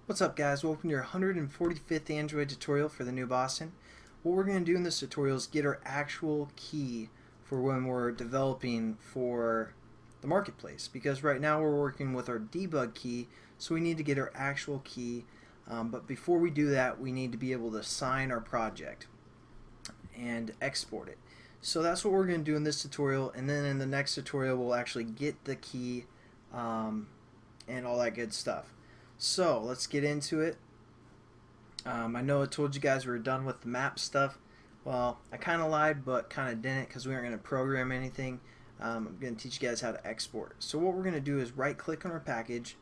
What's up guys, welcome to your 145th Android tutorial for the new Boston. What we're going to do in this tutorial is get our actual key for when we're developing for the marketplace, because right now we're working with our debug key, so we need to get our actual key, but before we do that we need to be able to sign our project and export it. So that's what we're going to do in this tutorial, and then in the next tutorial we'll actually get the key and all that good stuff. So let's get into it. I know I told you guys we were done with the map stuff. Well, I kind of lied, but kind of didn't, because we aren't going to program anything. I'm going to teach you guys how to export. So what we're going to do is right click on our package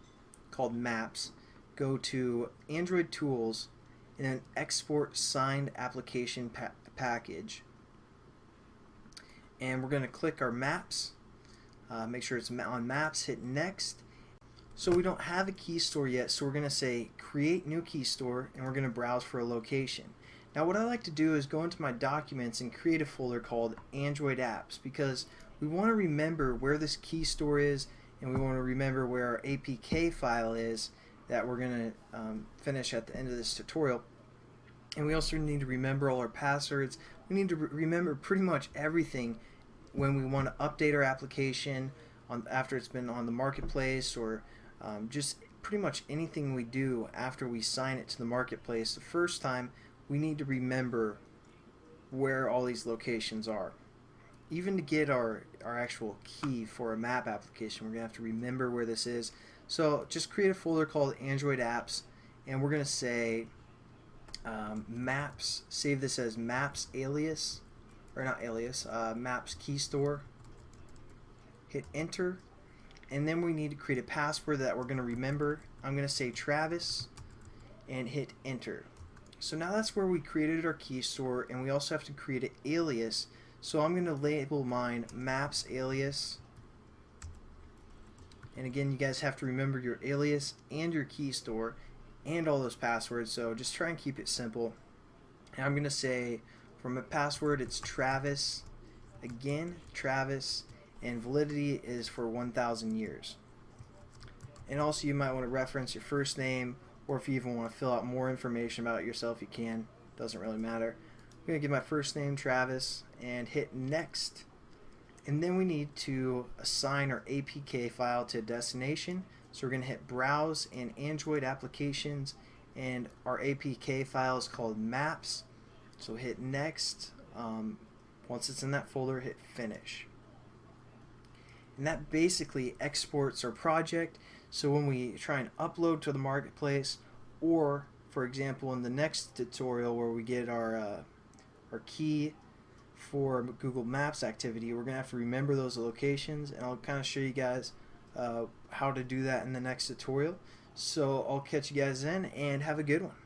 called Maps, go to Android Tools, and then Export Signed Application Package. And we're going to click our Maps, make sure it's on Maps, hit Next. So we don't have a key store yet, so we're going to say create new key store, and we're going to browse for a location. Now what I like to do is go into my documents and create a folder called Android Apps, because we want to remember where this key store is, and we want to remember where our APK file is that we're going to finish at the end of this tutorial. And we also need to remember all our passwords. We need to remember pretty much everything when we want to update our application after it's been on the marketplace, or just pretty much anything we do after we sign it to the marketplace. The first time, we need to remember where all these locations are. Even to get our actual key for a map application, we're going to have to remember where this is. So just create a folder called Android Apps, and we're going to say Maps, save this as Maps alias, or not alias, Maps key store. Hit enter, and then we need to create a password that we're going to remember. I'm going to say Travis and hit enter. So now that's where we created our key store, and we also have to create an alias. So I'm going to label mine Maps alias, and again you guys have to remember your alias and your key store and all those passwords, so just try and keep it simple. And I'm going to say for my password it's Travis, again Travis, and validity is for 1,000 years. And also you might want to reference your first name, or if you even want to fill out more information about yourself, you can. Doesn't really matter. I'm going to give my first name Travis and hit next. And then we need to assign our APK file to a destination. So we're going to hit browse in Android applications, and our APK file is called Maps. So hit next. Once it's in that folder, hit finish. And that basically exports our project. So when we try and upload to the marketplace, or for example in the next tutorial where we get our key for Google Maps activity, we're gonna have to remember those locations, and I'll kind of show you guys how to do that in the next tutorial. So I'll catch you guys then, and have a good one.